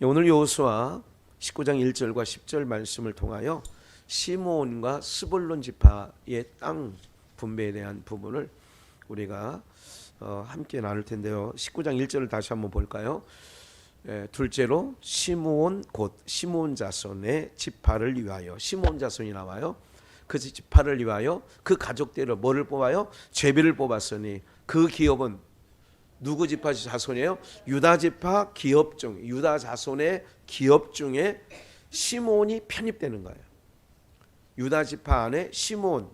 오늘 여호수아 19장 1절과 10절 말씀을 통하여 시므온과 스불론 지파의 땅 분배에 대한 부분을 우리가 함께 나눌 텐데요. 19장 1절을 다시 한번 볼까요? 둘째로 시므온 곧 시므온 자손의 지파를 위하여, 시므온 자손이 나와요. 그 지파를 위하여 그 가족대로 뭐를 뽑아요? 제비를 뽑았으니 그 기업은 누구 지파 자손이에요? 유다 지파 기업 중, 유다 자손의 기업 중에 시므온이 편입되는 거예요. 유다 지파 안에 시므온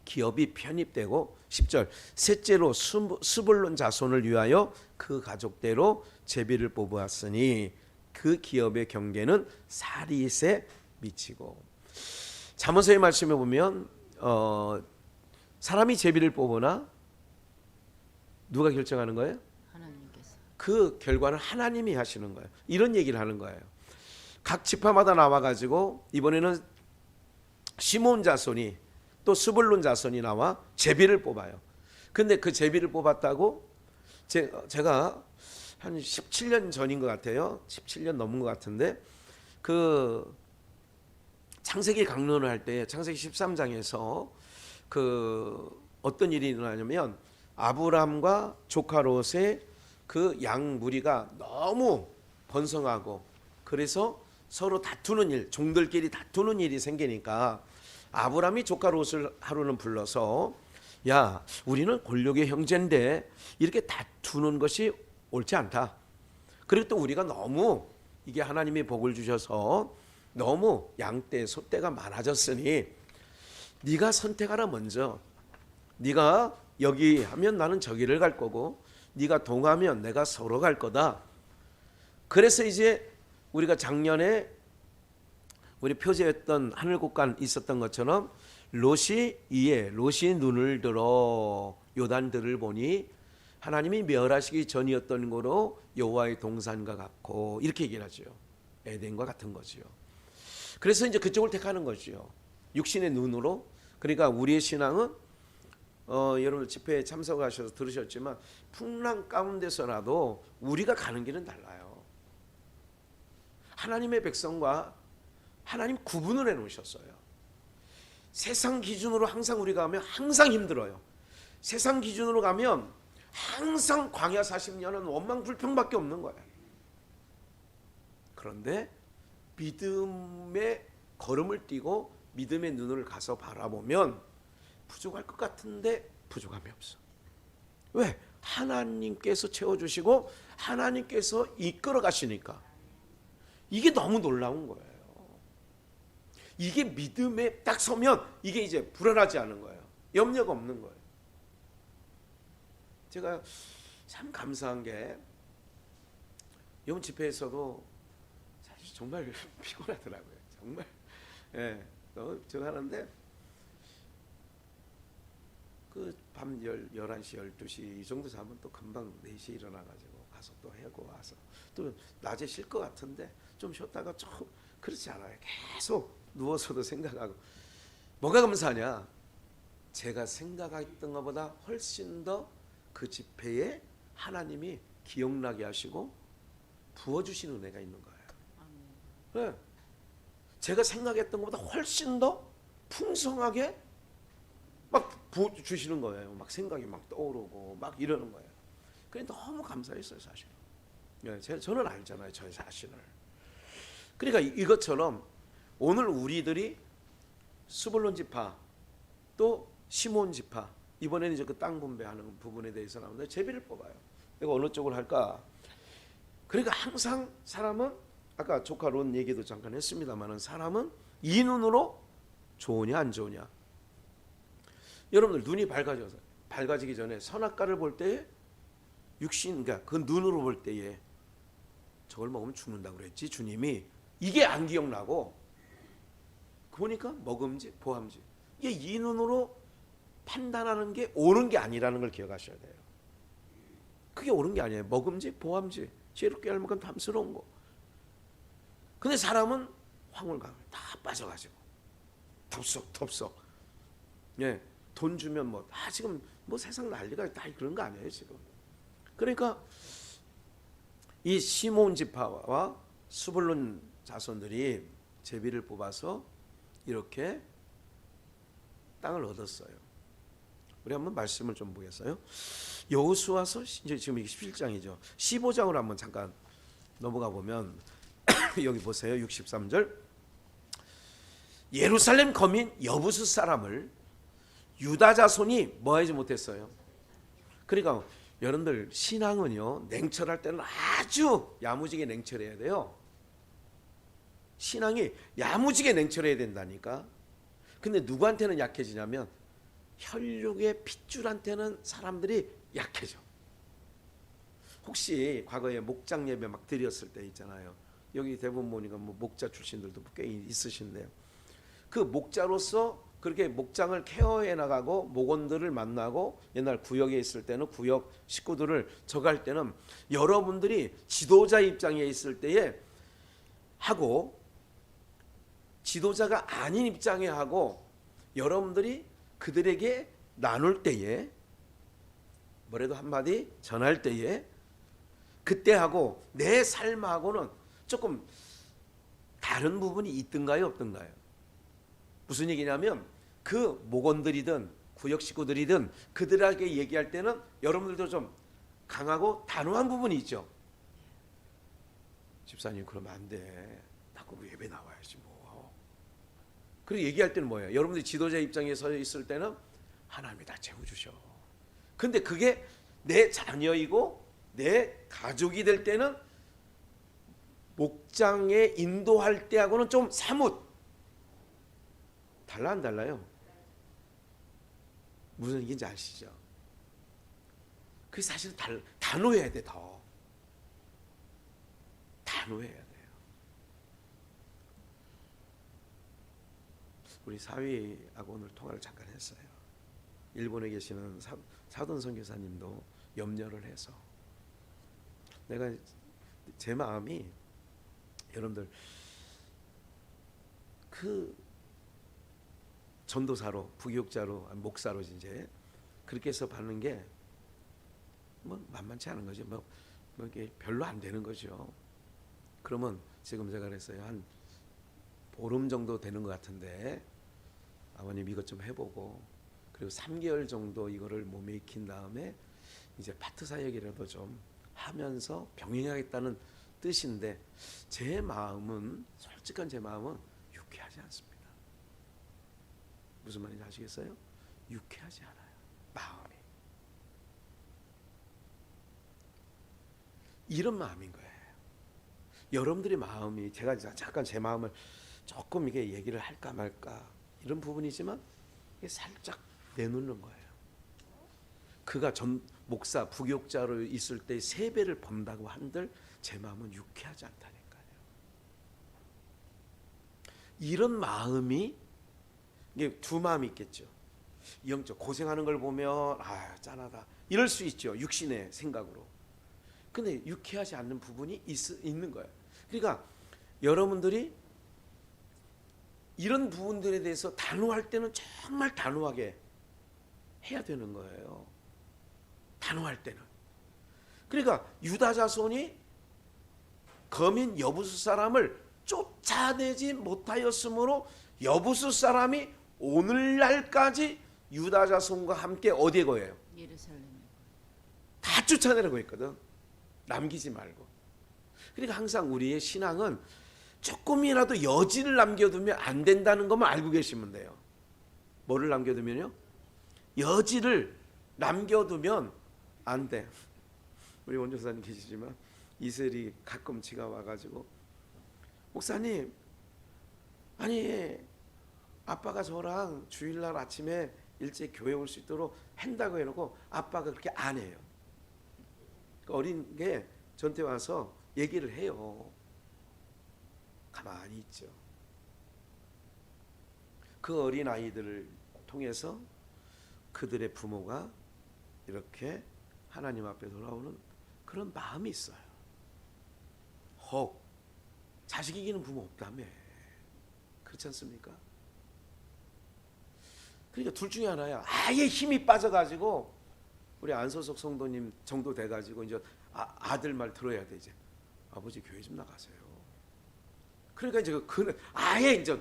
기업이 편입되고, 10절 셋째로 스불론 자손을 위하여 그 가족대로 제비를 뽑았으니 그 기업의 경계는 사릿에 미치고. 잠언서의 말씀에 보면 사람이 제비를 뽑으나 누가 결정하는 거예요? 하나님께서. 그 결과는 하나님이 하시는 거예요. 이런 얘기를 하는 거예요. 각 지파마다 나와가지고 이번에는 시므온 자손이 또 스불론 자손이 나와 제비를 뽑아요. 근데 그 제비를 뽑았다고 제가 한 17년 전인 것 같아요. 17년 넘은 것 같은데 그 창세기 강론을 할 때 창세기 13장에서 그 어떤 일이 일어나냐면 아브람과 조카 롯의 그 양 무리가 너무 번성하고 그래서 서로 다투는 일, 종들끼리 다투는 일이 생기니까 아브람이 조카 롯을 하루는 불러서 야, 우리는 권력의 형제인데 이렇게 다투는 것이 옳지 않다. 그리고 또 우리가 너무 이게 하나님이 복을 주셔서 너무 양떼, 소떼가 많아졌으니 네가 선택하라 먼저. 네가 여기 하면 나는 저기를 갈 거고 네가 동하면 내가 서로 갈 거다. 그래서 이제 우리가 작년에 우리 표제했던 하늘국간 있었던 것처럼 롯이 눈을 들어 요단들을 보니 하나님이 멸하시기 전이었던 거로 여호와의 동산과 같고 이렇게 얘기를 하죠. 에덴과 같은 거죠. 그래서 이제 그쪽을 택하는 거죠. 육신의 눈으로. 그러니까 우리의 신앙은 여러분 집회에 참석하셔서 들으셨지만 풍랑 가운데서라도 우리가 가는 길은 달라요. 하나님의 백성과 하나님 구분을 해놓으셨어요. 세상 기준으로 항상 우리가 가면 항상 힘들어요. 세상 기준으로 가면 항상 광야 40년은 원망 불평밖에 없는 거예요. 그런데 믿음의 걸음을 띄고 믿음의 눈을 가서 바라보면 부족할 것 같은데 부족함이 없어. 왜? 하나님께서 채워주시고 하나님께서 이끌어 가시니까. 이게 너무 놀라운 거예요. 이게 믿음에 딱 서면 이게 이제 불안하지 않은 거예요. 염려가 없는 거예요. 제가 참 감사한 게 이번 집회에서도 사실 정말 피곤하더라고요. 정말. 예. 제가 하는데 그 밤 11시, 12시 이 정도 자면 또 금방 4시에 일어나가지고 가서 또 하고 와서 또 낮에 쉴 것 같은데 좀 쉬었다가 좀 그렇지 않아요. 계속 누워서도 생각하고. 뭐가 감사하냐? 제가 생각했던 것보다 훨씬 더 그 집회에 하나님이 기억나게 하시고 부어주시는 은혜가 있는 거예요. 네. 제가 생각했던 것보다 훨씬 더 풍성하게 막 부어주시는 거예요. 막 생각이 막 떠오르고 막 이러는 거예요. 그래 너무 감사했어요, 사실. 네, 저는 알잖아요, 저의 자신을. 그러니까 이것처럼 오늘 우리들이 스불론 지파 또 시므온 지파, 이번에는 이제 그 땅 분배하는 부분에 대해서 나오는데 제비를 뽑아요. 내가 어느 쪽을 할까? 그러니까 항상 사람은 아까 조카 론 얘기도 잠깐 했습니다만은 사람은 이 눈으로 좋으냐 안 좋으냐. 여러분들 눈이 밝아지기 전에 선악과를 볼 때에 육신, 그러니까 그 눈으로 볼 때에 저걸 먹으면 죽는다고 그랬지 주님이. 이게 안 기억나고 보니까 먹음직, 보암직. 이게 이 눈으로 판단하는 게 옳은 게 아니라는 걸 기억하셔야 돼요. 그게 옳은 게 아니에요. 먹음직, 보암직, 지혜롭게 할 만큼 탐스러운 거. 근데 사람은 황홀감을 다 빠져가지고 덥석. 예, 돈 주면 뭐 지금 뭐 세상 난리가 다 그런 거 아니에요 지금. 그러니까 이 시몬 지파와 스불론 자손들이 제비를 뽑아서 이렇게 땅을 얻었어요. 우리 한번 말씀을 좀 보겠어요. 여호수아서 이제 지금 이게 17장이죠. 15장으로 한번 잠깐 넘어가 보면 여기 보세요. 63절. 예루살렘 거민 여부수 사람을 유다 자손이 뭐 하지 못했어요. 그러니까 여러분들 신앙은요, 냉철할 때는 아주 야무지게 냉철해야 돼요. 신앙이 야무지게 냉철해야 된다니까. 근데 누구한테는 약해지냐면 혈육의 핏줄한테는 사람들이 약해져. 혹시 과거에 목장 예배 막 드렸을 때 있잖아요. 여기 대부분 보니까 뭐 목자 출신들도 꽤 있으신데요. 그 목자로서 그렇게 목장을 케어해 나가고 목원들을 만나고 옛날 구역에 있을 때는 구역 식구들을 저갈 때는 여러분들이 지도자 입장에 있을 때에 하고 지도자가 아닌 입장에 하고 여러분들이 그들에게 나눌 때에 뭐래도 한마디 전할 때에 그때하고 내 삶하고는 조금 다른 부분이 있던가요, 없던가요? 무슨 얘기냐면 그 목원들이든 구역 식구들이든 그들에게 얘기할 때는 여러분들도 좀 강하고 단호한 부분이 있죠. 집사님 그러면 안 돼. 자꾸 예배 나와야지 뭐. 그리고 얘기할 때는 뭐예요? 여러분들이 지도자 입장에 서 있을 때는 하나님이 다 채워주셔. 근데 그게 내 자녀이고 내 가족이 될 때는 목장에 인도할 때하고는 좀 사뭇 달라 안 달라요? 무슨 얘기인지 아시죠? 그게 사실 단호해야 돼. 더 단호해야 돼요. 우리 사위하고 오늘 통화를 잠깐 했어요. 일본에 계시는 사돈 선교사님도 염려를 해서 내가 제 마음이 여러분들 그 전도사로 부교육자로 목사로 이제 그렇게 해서 받는 게 뭐 만만치 않은 거죠. 뭐 이게 별로 안 되는 거죠. 그러면 지금 제가 그랬어요. 한 보름 정도 되는 것 같은데 아버님 이것 좀 해보고 그리고 3개월 정도 이거를 몸에 익힌 다음에 이제 파트 사역이라도 좀 하면서 병행하겠다는 뜻인데 제 마음은 솔직한 제 마음은 유쾌하지 않습니다. 무슨 말인지 아시겠어요? 유쾌하지 않아요. 마음이 이런 마음인 거예요. 여러분들의 마음이 제가 잠깐 제 마음을 조금 이게 얘기를 할까 말까 이런 부분이지만 이게 살짝 내놓는 거예요. 그가 전 목사 부교육자로 있을 때 3배를 번다고 한들 제 마음은 유쾌하지 않다니까요. 이런 마음이 이게 두 마음이 있겠죠. 영적 고생하는 걸 보면 아 짠하다 이럴 수 있죠. 육신의 생각으로. 근데 유쾌하지 않는 부분이 있는 거예요. 그러니까 여러분들이 이런 부분들에 대해서 단호할 때는 정말 단호하게 해야 되는 거예요. 단호할 때는. 그러니까 유다 자손이 거민 여부수 사람을 쫓아내지 못하였으므로 여부수 사람이 오늘날까지 유다 자손과 함께 어디에 거예요? 예루살렘에. 다 쫓아내려고 했거든. 남기지 말고. 그러니까 항상 우리의 신앙은 조금이라도 여지를 남겨두면 안 된다는 것만 알고 계시면 돼요. 뭐를 남겨두면요? 여지를 남겨두면 안 돼. 우리 원조사님 계시지만 이슬이 가끔 지가 와가지고 목사님 아니 아빠가 저랑 주일날 아침에 일찍 교회 올 수 있도록 한다고 해놓고 아빠가 그렇게 안 해요. 어린 게 저한테 와서 얘기를 해요. 가만히 있죠. 그 어린 아이들을 통해서 그들의 부모가 이렇게 하나님 앞에 돌아오는 그런 마음이 있어요. 혹 자식 이기는 부모 없다며. 그렇지 않습니까? 그러니까 둘 중에 하나야. 아예 힘이 빠져가지고 우리 안소석 성도님 정도 돼가지고 이제 아들 말 들어야 돼. 이제 아버지 교회 좀 나가세요. 그러니까 이제 아예 이제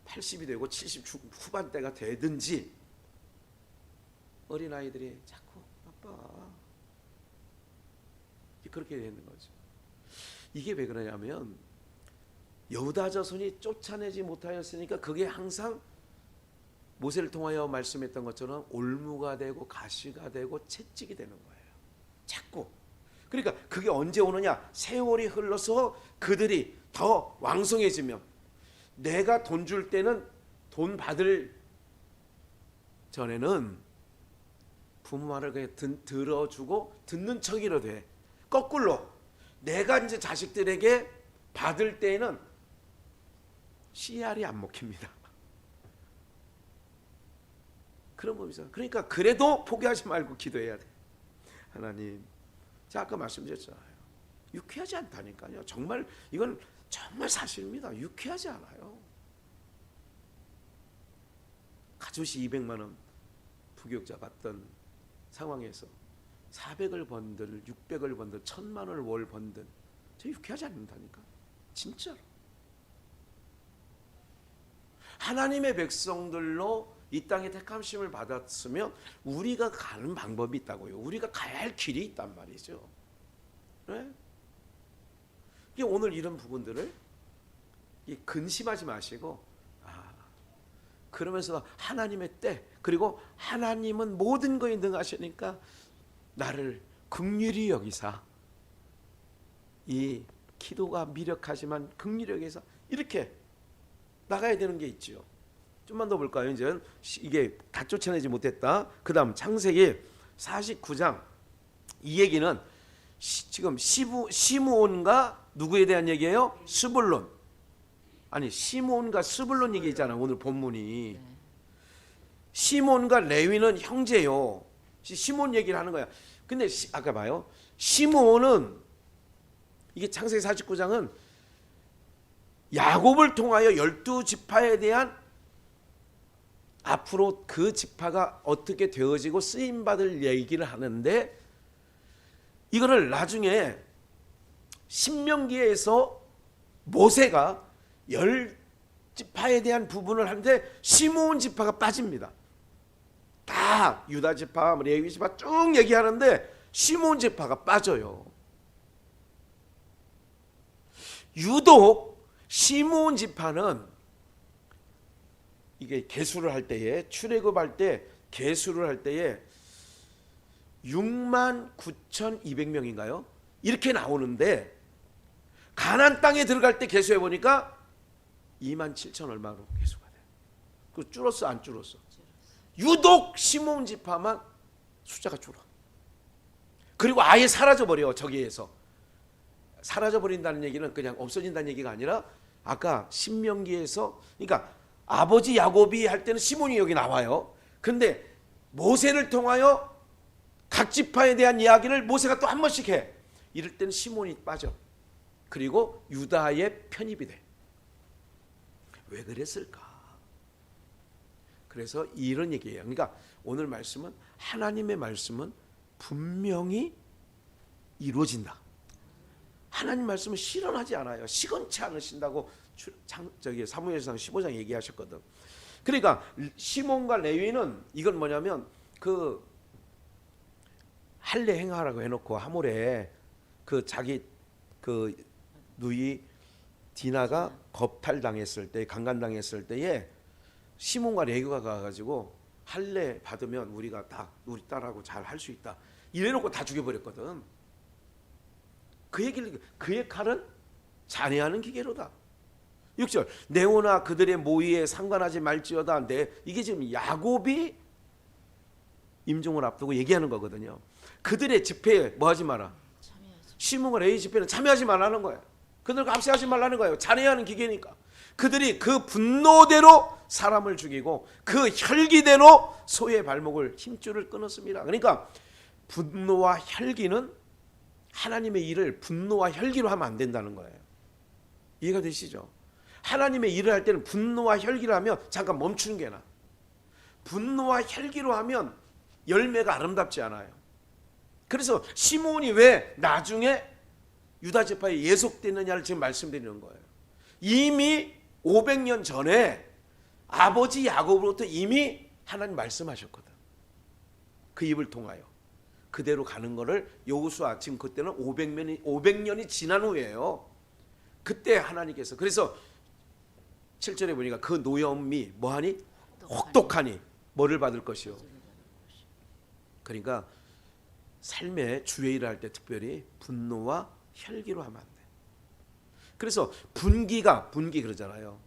80이 되고 70 후반대가 되든지 어린아이들이 자꾸 아빠 그렇게 되는 거죠. 이게 왜 그러냐면 여호다 자손이 쫓아내지 못하였으니까 그게 항상 모세를 통하여 말씀했던 것처럼 올무가 되고 가시가 되고 채찍이 되는 거예요. 자꾸. 그러니까 그게 언제 오느냐? 세월이 흘러서 그들이 더 왕성해지면 내가 돈 줄 때는 돈 받을 전에는 부모 말을 그냥 들어주고 듣는 척이라도 해. 거꾸로 내가 이제 자식들에게 받을 때에는 CR이 안 먹힙니다. 그런 법이죠. 그러니까 그래도 포기하지 말고 기도해야 돼. 하나님, 제가 아까 말씀드렸잖아요. 유쾌하지 않다니까요. 정말 이건 정말 사실입니다. 유쾌하지 않아요. 가조시 200만 원 부교육자 받던 상황에서 400을 번들, 600을 번들, 1000만 원을 월 번들, 저 유쾌하지 않는다니까. 진짜로. 하나님의 백성들로 이 땅에 택함심을 받았으면 우리가 가는 방법이 있다고요. 우리가 가야 할 길이 있단 말이죠. 네? 오늘 이런 부분들을 근심하지 마시고 그러면서 하나님의 때, 그리고 하나님은 모든 것에 능하시니까 나를 긍휼히 여기사, 이 기도가 미력하지만 긍휼히 여기사 이렇게 나가야 되는 게 있죠. 좀만 더 볼까요? 이제 이게 다 쫓아내지 못했다. 그 다음 창세기 49장 이 얘기는 지금 시므온과 누구에 대한 얘기예요? 스불론. 아니 시므온과 스불론 얘기 있잖아요. 오늘 본문이. 시므온과 레위는 형제요. 시므온 얘기를 하는 거야. 근데 아까 봐요. 시므온은 이게 창세기 49장은 야곱을 통하여 12지파에 대한 앞으로 그 지파가 어떻게 되어지고 쓰임받을 얘기를 하는데, 이거를 나중에 신명기에서 모세가 10지파에 대한 부분을 하는데 시므온 지파가 빠집니다. 다 유다 지파, 레위 지파 쭉 얘기하는데 시므온 지파가 빠져요. 유독 시므온 지파는 이게 계수를 할 때에, 출애굽할 때 계수를 할 때에 69,200명인가요? 이렇게 나오는데 가나안 땅에 들어갈 때 계수해 보니까 27,000 얼마로 계수가 돼요. 그 줄었어 안 줄었어? 유독 시므온 지파만 숫자가 줄어. 그리고 아예 사라져 버려. 저기에서 사라져 버린다는 얘기는 그냥 없어진다는 얘기가 아니라 아까 신명기에서, 그러니까 아버지 야곱이 할 때는 시몬이 여기 나와요. 근데 모세를 통하여 각 지파에 대한 이야기를 모세가 또 한 번씩 해. 이럴 때는 시몬이 빠져. 그리고 유다에 편입이 돼. 왜 그랬을까? 그래서 이런 얘기예요. 그러니까 오늘 말씀은, 하나님의 말씀은 분명히 이루어진다. 하나님 말씀은 실현하지 않아요. 시건치 않으신다고 사무엘상 15장 얘기하셨거든. 그러니까 시몬과 레위는 이건 뭐냐면 그 할례 행하라고 해놓고 하몰에 그 자기 그 누이 디나가 겁탈당했을 때, 강간당했을 때에 시몬과 레위가 가가지고 할례 받으면 우리가 다 우리 딸하고 잘 할 수 있다 이래놓고 다 죽여버렸거든. 그 얘기를, 그의 칼은 잔해하는 기계로다. 6절 네오나 그들의 모의에 상관하지 말지어다. 이게 지금 야곱이 임종을 앞두고 얘기하는 거거든요. 그들의 집회에 뭐 하지 마라. 시몬과 레위 집회는 참여하지 말라는 거예요. 그들과 합세하지 말라는 거예요. 잔해하는 기계니까. 그들이 그 분노대로 사람을 죽이고 그 혈기대로 소의 발목을 힘줄을 끊었습니다. 그러니까 분노와 혈기는, 하나님의 일을 분노와 혈기로 하면 안 된다는 거예요. 이해가 되시죠? 하나님의 일을 할 때는 분노와 혈기로 하면 잠깐 멈추는 게 나아. 분노와 혈기로 하면 열매가 아름답지 않아요. 그래서 시몬이 왜 나중에 유다 지파에 예속되느냐를 지금 말씀드리는 거예요. 이미 500년 전에 아버지 야곱으로부터 이미 하나님 말씀하셨거든. 그 입을 통하여 그대로 가는 거를 여호수아, 지금 그때는 500년이 지난 후에요. 그때 하나님께서, 그래서 7절에 보니까 그 노염이 뭐하니? 혹독하니 뭐를 받을 것이요. 그러니까 삶의 주의 일을 할 때 특별히 분노와 혈기로 하면 안 돼. 그래서 분기 그러잖아요.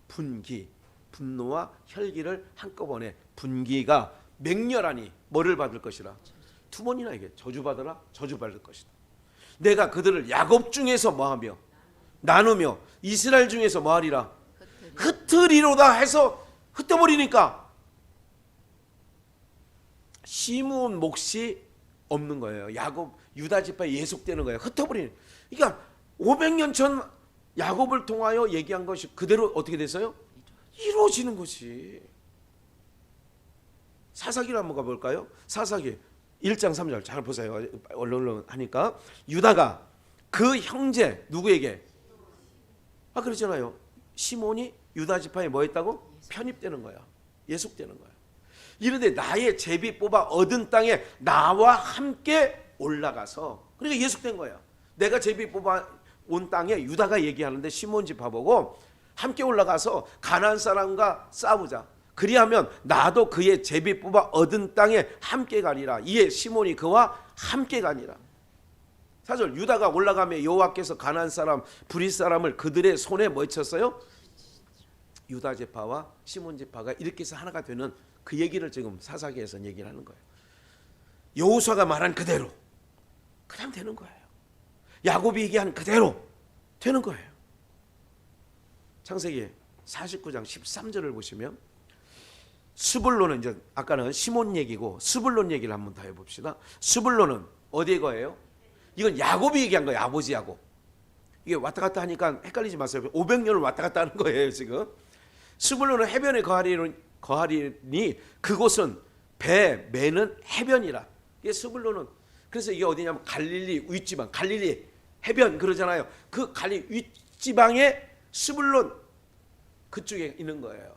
분노와 혈기를 한꺼번에, 분기가 맹렬하니 뭐를 받을 것이라. 두 번이나 이게 저주받으라, 저주받을 것이다. 내가 그들을 야곱 중에서 뭐하며 나누며 이스라엘 중에서 뭐하리라 흩으리로다 해서 흩어버리니까 시므온 몫이 없는 거예요. 야곱, 유다 지파에 예속되는 거예요. 흩어버리는. 그러니까 500년 전 야곱을 통하여 얘기한 것이 그대로 어떻게 됐어요? 이루어지는 것이. 사사기를 한번 가볼까요? 사사기 1장 3절 잘 보세요. 얼른 하니까 유다가 그 형제 누구에게? 그러잖아요. 시몬이 유다 지파에 뭐 했다고? 편입되는 거야. 예속되는 거야. 이런데 나의 제비 뽑아 얻은 땅에 나와 함께 올라가서, 그러니까 예속된 거야. 내가 제비 뽑아 온 땅에 유다가 얘기하는데 시몬 지파 보고 함께 올라가서 가나안 사람과 싸우자. 그리하면 나도 그의 제비 뽑아 얻은 땅에 함께 가리라. 이에 시몬이 그와 함께 가니라. 4절 유다가 올라가며 여호와께서 가나안 사람 브릿 사람을 그들의 손에 뭐 쳤어요? 유다 지파와 시몬 지파가 이렇게 해서 하나가 되는 그 얘기를 지금 사사기에서 얘기를 하는 거예요. 여호수아가 말한 그대로 그냥 되는 거예요. 야곱이 얘기한 그대로 되는 거예요. 창세기 49장 13절을 보시면 스불론은, 이제 아까는 시몬 얘기고 스불론 얘기를 한번 더 해봅시다. 스불론은 어디에 거예요? 이건 야곱이 얘기한 거예요. 아버지 야곱. 이게 왔다 갔다 하니까 헷갈리지 마세요. 500년을 왔다 갔다 하는 거예요 지금. 스불론은 해변에 거하리니 그곳은 매는 해변이라. 이게 스불론은, 그래서 이게 어디냐면 갈릴리 윗지방, 갈릴리 해변 그러잖아요. 그 갈릴리 윗지방에 스불론 그쪽에 있는 거예요.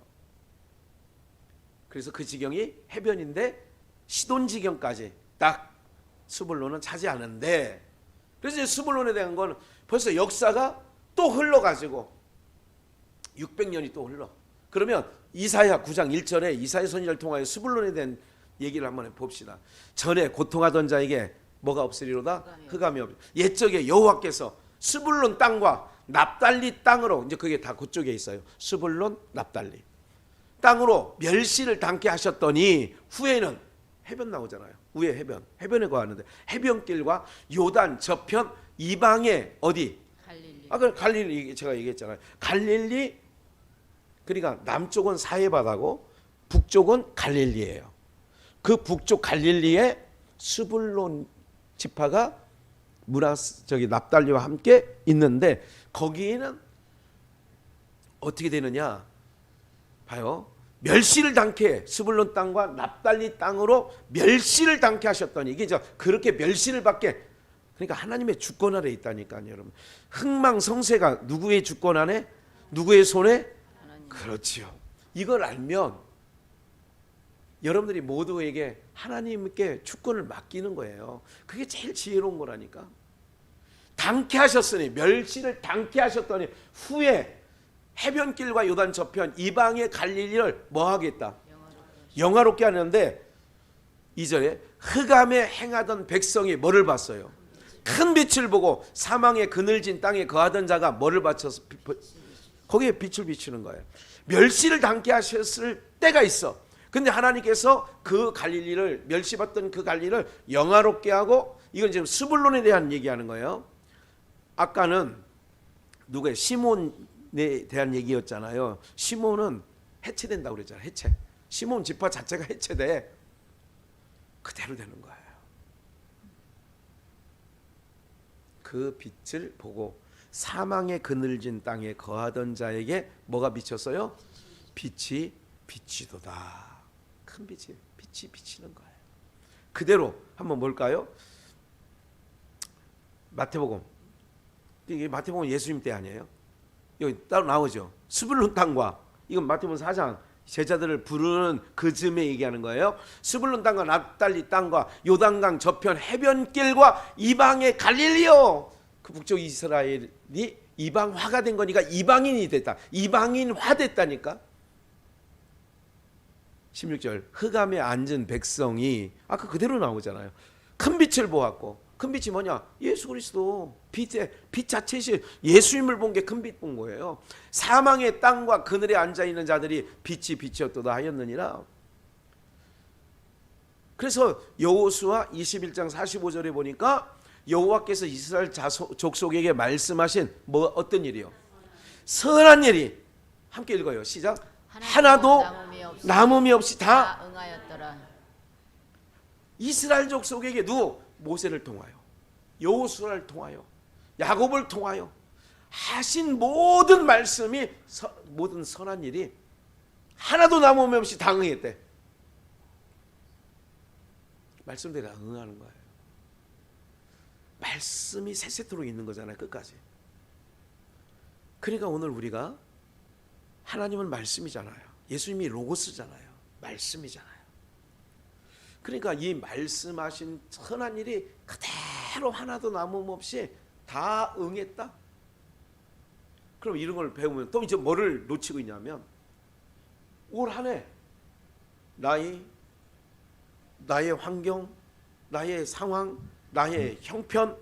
그래서 그 지경이 해변인데 시돈 지경까지 딱 스불론은 차지하는데, 그래서 스불론에 대한 건 벌써 역사가 또 흘러가지고 600년이 또 흘러. 그러면 이사야 9장 1절에 이사야 선지자를 통하여 스불론에 대한 얘기를 한번 봅시다. 전에 고통하던 자에게 뭐가 없으리로다? 흑암이 없. 옛적에 여호와께서 스불론 땅과 납달리 땅으로, 이제 그게 다 그쪽에 있어요. 스불론, 납달리 땅으로 멸시를 당케 하셨더니 후에는 해변 나오잖아요. 위에 해변에 거하는데 해변길과 요단 저편 이방에 어디? 갈릴리. 그 갈릴리 제가 얘기했잖아요. 갈릴리, 그러니까 남쪽은 사해바다고 북쪽은 갈릴리예요. 그 북쪽 갈릴리에 스불론 지파가 납달리와 함께 있는데 거기에는 어떻게 되느냐? 봐요. 멸시를 당케, 스불론 땅과 납달리 땅으로 멸시를 당케 하셨더니, 이게 그렇게 멸시를 받게, 그러니까 하나님의 주권 아래 있다니까요, 여러분. 흥망성쇠가 누구의 주권 안에? 누구의 손에? 하나님. 그렇지요. 이걸 알면 여러분들이 모두에게 하나님께 주권을 맡기는 거예요. 그게 제일 지혜로운 거라니까. 당케 하셨으니, 멸시를 당케 하셨더니 후에 해변길과 요단 저편 이방의 갈릴리를 뭐 하겠다? 영화롭게 하는데 2절에 흑암에 행하던 백성이 뭐를 봤어요? 큰 빛을 보고 사망의 그늘진 땅에 거하던 자가 뭐를 바쳐서 거기에 빛을 비추는 거예요. 멸시를 당케 하셨을 때가 있어. 근데 하나님께서 그 갈릴리를, 멸시받던 그 갈릴리를 영화롭게 하고, 이건 지금 스불론에 대한 얘기하는 거예요. 아까는 누구의 시몬에 대한 얘기였잖아요. 시몬은 해체된다고 그랬잖아요. 해체. 시몬 지파 자체가 해체돼. 그대로 되는 거예요. 그 빛을 보고 사망의 그늘진 땅에 거하던 자에게 뭐가 비쳤어요? 빛이 비치도다. 큰 빛이 비치는 거예요. 그대로 한번 볼까요? 마태복음 이게 마태복음 예수님 때 아니에요? 여기 따로 나오죠. 스불론 땅과, 이건 마태복음 4장 제자들을 부르는 그 즈음에 얘기하는 거예요. 스불론 땅과 납달리 땅과 요단강 저편 해변길과 이방의 갈릴리요. 그 북쪽 이스라엘이 이방화가 된 거니까 이방인이 됐다. 이방인화 됐다니까. 16절 흑암에 앉은 백성이 아까 그대로 나오잖아요. 큰 빛을 보았고, 큰 빛이 뭐냐? 예수 그리스도 빛 자체시 예수님을 본 게 큰 빛 본 거예요. 사망의 땅과 그늘에 앉아 있는 자들이 빛이 빛이었도다 하였느니라. 그래서 여호수아 21장 45절에 보니까 여호와께서 이스라엘 족속에게 말씀하신 뭐 어떤 일이요? 선한 일이, 함께 읽어요. 시작. 하나도 남음이 없이 다 응하였더라. 이스라엘 족속에게 누구? 모세를 통하여, 여호수아를 통하여, 야곱을 통하여 하신 모든 말씀이 모든 선한 일이 하나도 남음이 없이 다 응했대. 말씀대로 응하는 거예요. 말씀이 세세토록 있는 거잖아요. 끝까지. 그러니까 오늘 우리가 하나님은 말씀이잖아요. 예수님이 로고스잖아요. 말씀이잖아요. 그러니까 이 말씀하신 선한 일이 그대로 하나도 남음없이 다 응했다. 그럼 이런 걸 배우면 또 이제 뭐를 놓치고 있냐면, 올 한 해 나의 환경, 나의 상황, 나의 형편,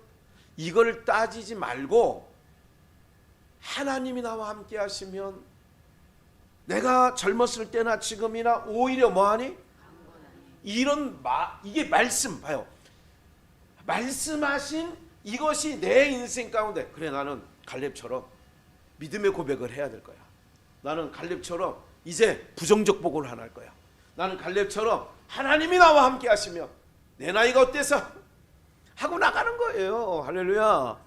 이걸 따지지 말고 하나님이 나와 함께 하시면 내가 젊었을 때나 지금이나 오히려 뭐하니? 이게 말씀 봐요. 말씀하신 이것이 내 인생 가운데, 그래 나는 갈렙처럼 믿음의 고백을 해야 될 거야. 나는 갈렙처럼 이제 부정적 복을 안 할 거야. 나는 갈렙처럼 하나님이 나와 함께 하시며 내 나이가 어때서 하고 나가는 거예요. 할렐루야.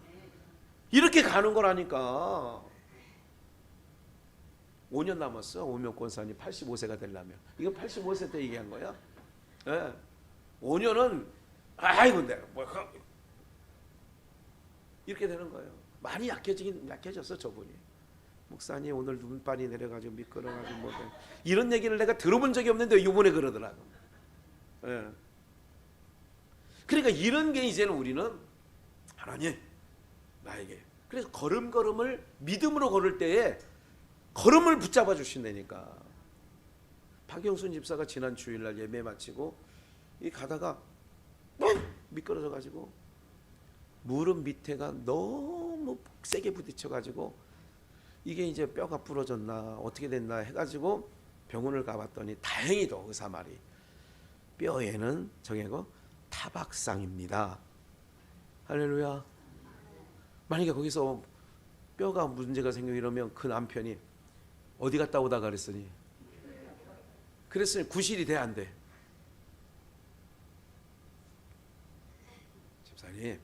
이렇게 가는 거라니까. 5년 남았어. 오명 권사님 85세가 되려면. 이거 85세 때 얘기한 거야. 예. 5년은 아이고 내가 뭐 이렇게 되는 거예요. 많이 약해졌어 저분이. 목사님 오늘 눈발이 내려가지고 미끄러가지고 뭐 이런 얘기를 내가 들어본 적이 없는데 이번에 그러더라고. 예. 그러니까 이런 게 이제는 우리는 하나님 나에게, 그래서 걸음걸음을 믿음으로 걸을 때에 걸음을 붙잡아 주신다니까. 박영순 집사가 지난 주일날 예배 마치고 이 가다가 미끄러져 가지고 무릎 밑에가 너무 세게 부딪혀 가지고 이게 이제 뼈가 부러졌나 어떻게 됐나 해가지고 병원을 가봤더니 다행히도 의사 말이 뼈에는 저게고 타박상입니다. 할렐루야. 만약에 거기서 뼈가 문제가 생기고 이러면 그 남편이 어디 갔다 오다가 그랬으니 구실이 돼 안 돼? 집사님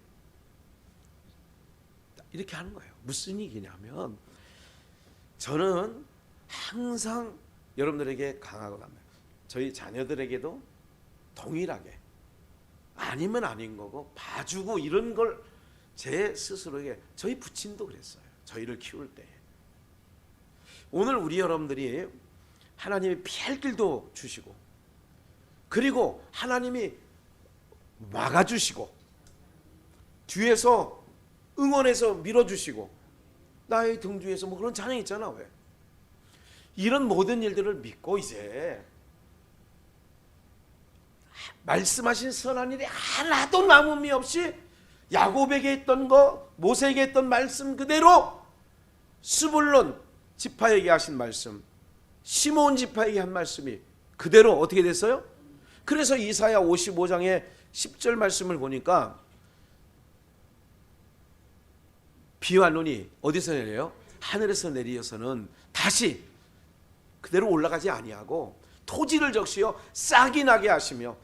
이렇게 하는 거예요. 무슨 얘기냐면 저는 항상 여러분들에게 강하고 남아요. 저희 자녀들에게도 동일하게 아니면 아닌 거고 봐주고 이런 걸 제 스스로에게, 저희 부친도 그랬어요. 저희를 키울 때. 오늘 우리 여러분들이 하나님이 피할 길도 주시고, 그리고 하나님이 막아주시고, 뒤에서 응원해서 밀어주시고, 나의 등 뒤에서 뭐 그런 찬양 있잖아. 왜? 이런 모든 일들을 믿고 이제 말씀하신 선한 일이 하나도 남음이 없이 야곱에게 했던 거, 모세에게 했던 말씀 그대로 스불론 지파에게 하신 말씀, 시몬 지파에게 한 말씀이 그대로 어떻게 됐어요? 그래서 이사야 55장의 10절 말씀을 보니까 비와 눈이 어디서 내려요? 하늘에서 내리어서는 다시 그대로 올라가지 아니하고 토지를 적시어 싹이 나게 하시며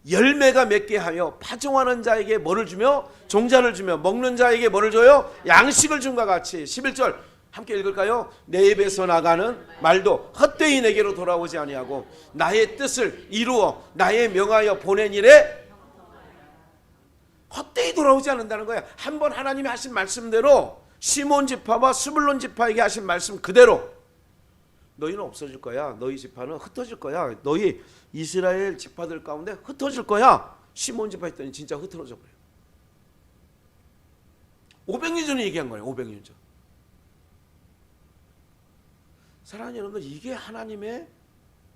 열매가 맺게 하여 파종하는 자에게 뭐를 주며 종자를 주며 먹는 자에게 뭐를 줘요? 양식을 준과 같이. 11절 함께 읽을까요? 내 입에서 나가는 말도 헛되이 내게로 돌아오지 아니하고 나의 뜻을 이루어 나의 명하여 보낸 일에 헛되이 돌아오지 않는다는 거야. 한번 하나님이 하신 말씀대로 시몬 지파와 스불론 지파에게 하신 말씀 그대로 너희는 없어질 거야. 너희 지파는 흩어질 거야. 너희 이스라엘 지파들 가운데 흩어질 거야. 시몬 지파 했더니 진짜 흩어져 버려요. 500년 전에 얘기한 거예요. 500년 전. 사랑하는 여러분들, 이게 하나님의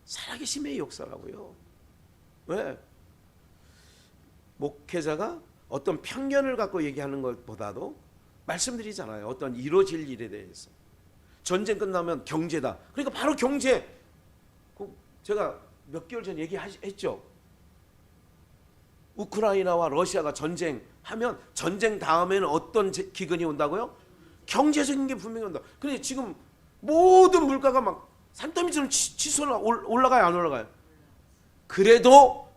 살아계심의 역사라고요. 왜? 목회자가 어떤 편견을 갖고 얘기하는 것보다도 말씀드리잖아요. 어떤 이루어질 일에 대해서. 전쟁 끝나면 경제다. 그러니까 바로 경제. 제가 몇 개월 전에 얘기했죠. 우크라이나와 러시아가 전쟁하면 전쟁 다음에는 어떤 기근이 온다고요? 경제적인 게 분명히 온다. 그런데 지금 모든 물가가 막 산더미처럼 치솟아 올라가요, 안 올라가요? 그래도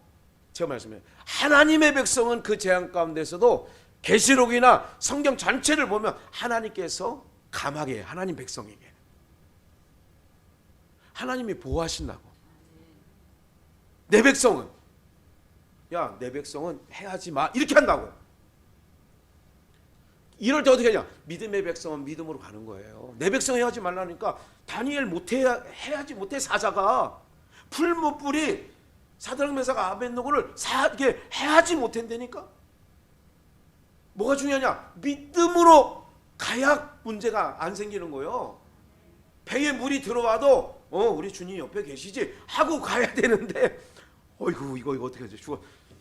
제가 말씀해요. 하나님의 백성은 그 재앙 가운데서도 계시록이나 성경 전체를 보면 하나님께서 감하게 해요. 하나님 백성에게. 하나님이 보호하신다고. 내 백성은, 야, 내 백성은 해하지 마, 이렇게 한다고요. 이럴 때 어떻게 하냐? 믿음의 백성은 믿음으로 가는 거예요. 내 백성 해하지 말라니까 다니엘 해하지 못해. 사자가 풀무불이 사드락 메삭 아벳느고를 이게 해하지 못한다니까. 뭐가 중요하냐? 믿음으로 가야 문제가 안 생기는 거예요. 배에 물이 들어와도 우리 주님 옆에 계시지 하고 가야 되는데, 어이구 이거 어떻게 하지?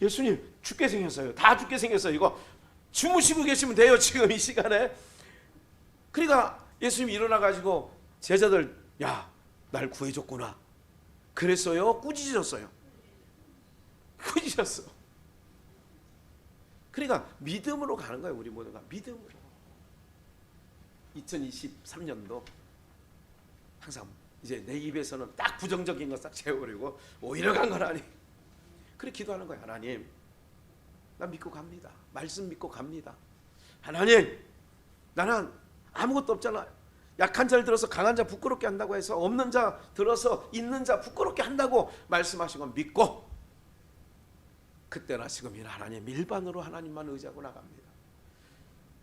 예수님 죽게 생겼어요. 다 죽게 생겼어요. 이거 주무시고 계시면 돼요, 지금 이 시간에. 그러니까 예수님이 일어나가지고 제자들, 야, 날 구해줬구나 그랬어요? 꾸짖었어요? 꾸짖었어. 그러니까 믿음으로 가는 거예요. 우리 모두가 믿음으로. 2023년도 항상 이제 내 입에서는 딱 부정적인 거 싹 채워버리고 오히려 간 거라니. 그렇게 기도하는 거예요. 하나님, 나 믿고 갑니다. 말씀 믿고 갑니다. 하나님, 나는 아무것도 없잖아요. 약한 자를 들어서 강한 자 부끄럽게 한다고 해서 없는 자 들어서 있는 자 부끄럽게 한다고 말씀하신 건 믿고, 그때나 지금이나 하나님 일반으로 하나님만 의지하고 나갑니다.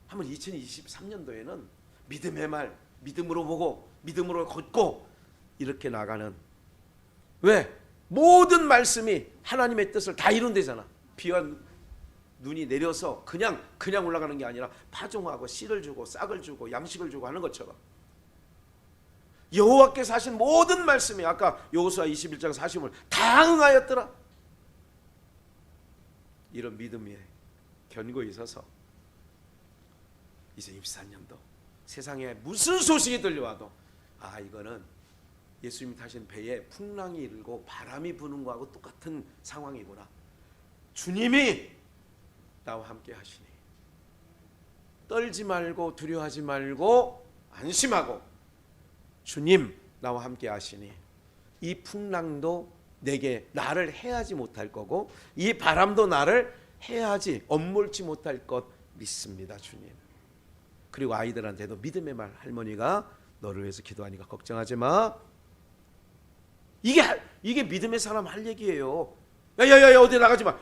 한번 2023년도에는 믿음의 말, 믿음으로 보고 믿음으로 걷고 이렇게 나가는, 왜? 모든 말씀이 하나님의 뜻을 다 이룬대잖아. 비와 눈이 내려서 그냥 올라가는 게 아니라 파종하고 씨를 주고 싹을 주고 양식을 주고 하는 것처럼 여호와께서 하신 모든 말씀이 아까 여호수아 21장 40을 다 응하였더라. 이런 믿음에 견고히 서서 2024년도 세상에 무슨 소식이 들려와도, 아, 이거는 예수님이 타신 배에 풍랑이 일고 바람이 부는 거하고 똑같은 상황이구나. 주님이 나와 함께 하시니 떨지 말고 두려워하지 말고 안심하고, 주님 나와 함께 하시니 이 풍랑도 내게 나를 해하지 못할 거고 이 바람도 나를 해하지 엄몰지 못할 것 믿습니다, 주님. 그리고 아이들한테도 믿음의 말, 할머니가 너를 위해서 기도하니까 걱정하지 마. 이게 믿음의 사람 할 얘기예요. 야야야 어디 나가지 마.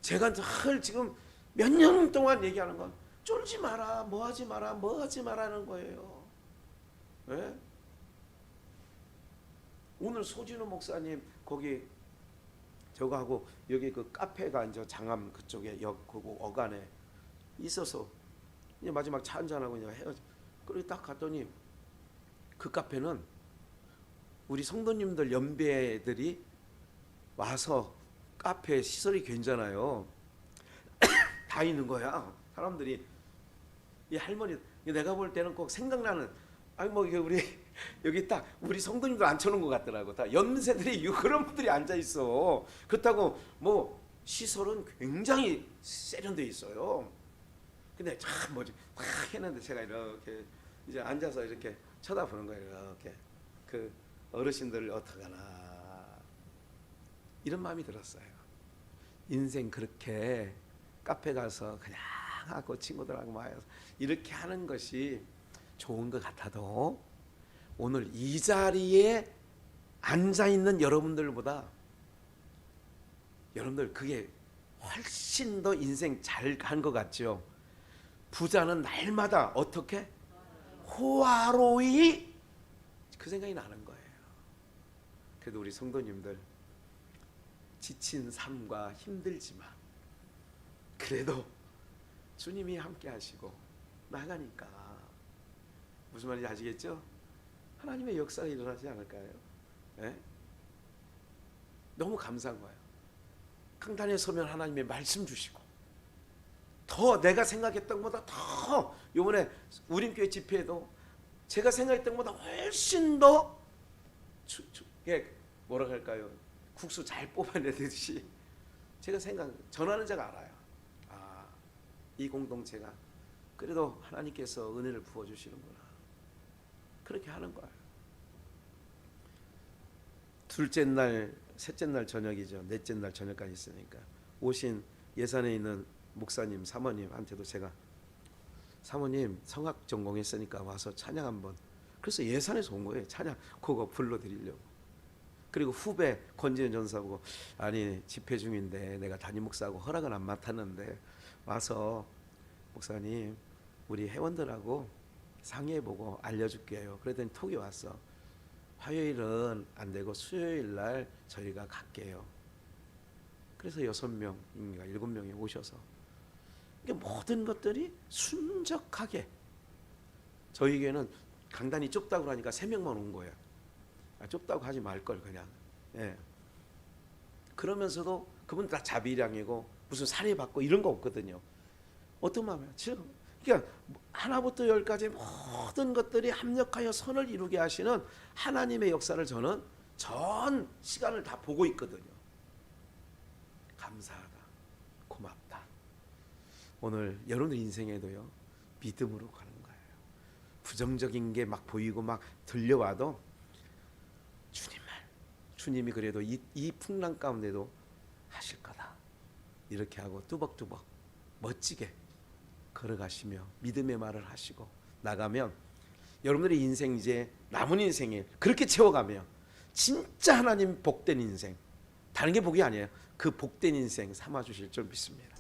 제가 늘 지금 몇 년 동안 얘기하는 건 쫄지 마라, 뭐 하지 마라는 거예요. 네? 오늘 소진우 목사님 거기 저거하고 여기 그 카페가 이제 장암 그쪽에 그 어간에 있어서 이제 마지막 차 한잔하고 그냥 헤어져. 그리고 딱 갔더니 그 카페는 우리 성도님들 연배들이 와서 카페 시설이 괜찮아요. 다 있는 거야. 사람들이 이 할머니, 내가 볼 때는 꼭 생각나는, 아니 뭐 우리 여기 딱 우리 성도님들 앉혀놓은 것 같더라고. 다 연세들이 그런 분들이 앉아 있어. 그렇다고 뭐 시설은 굉장히 세련돼 있어요. 근데 참 뭐지 막 했는데 제가 이렇게 이제 앉아서 이렇게 쳐다보는 거예요. 이렇게 그 어르신들을 어떡하나 이런 마음이 들었어요. 인생 그렇게 카페 가서 그냥 하고 친구들하고 막 이렇게 하는 것이 좋은 것 같아도 오늘 이 자리에 앉아 있는 여러분들보다 여러분들 그게 훨씬 더 인생 잘 간 것 같죠. 부자는 날마다 어떻게 호화로이, 그 생각이 나는 거예요. 그래도 우리 성도님들 지친 삶과 힘들지만 그래도 주님이 함께 하시고 나가니까 무슨 말인지 아시겠죠? 하나님의 역사가 일어나지 않을까요? 네? 너무 감사한 거예요. 강단에 서면 하나님의 말씀 주시고 더 내가 생각했던 것보다 더 이번에 우림교회 집회에도 제가 생각했던 것보다 훨씬 더 뭐라 할까요? 국수 잘 뽑아내듯이 제가 전하는 자가 알아요. 아, 이 공동체가 그래도 하나님께서 은혜를 부어주시는구나. 그렇게 하는 거예요. 둘째 날, 셋째 날 저녁이죠. 넷째 날 저녁까지 있으니까 오신 예산에 있는 목사님, 사모님한테도 제가 사모님 성악 전공했으니까 와서 찬양 한번. 그래서 예산에서 온 거예요. 찬양 그거 불러드리려고. 그리고 후배 권지현 전사 보고 아니 집회 중인데 내가 담임 목사하고 허락은 안 맡았는데 와서 목사님 우리 회원들하고 상의해보고 알려줄게요. 그랬더니 톡이 왔어. 화요일은 안 되고 수요일 날 저희가 갈게요. 그래서 6명인가 7명이 오셔서 모든 것들이 순적하게, 저희 교회는 강단이 좁다고 하니까 3명만 온 거예요. 좁다고 하지 말걸 그냥. 예. 그러면서도 그분 다 자비량이고 무슨 사례받고 이런 거 없거든요. 어떤 마음이야? 그러니까 하나부터 열까지 모든 것들이 합력하여 선을 이루게 하시는 하나님의 역사를 저는 전 시간을 다 보고 있거든요. 감사하다, 고맙다. 오늘 여러분들 인생에도요 믿음으로 가는 거예요. 부정적인 게 막 보이고 막 들려와도 주님이 그래도 이 풍랑 가운데도 하실 거다. 이렇게 하고 뚜벅뚜벅 멋지게 걸어가시며 믿음의 말을 하시고 나가면 여러분들의 인생 이제 남은 인생에 그렇게 채워가며 진짜 하나님 복된 인생, 다른 게 복이 아니에요. 그 복된 인생 삼아주실 줄 믿습니다.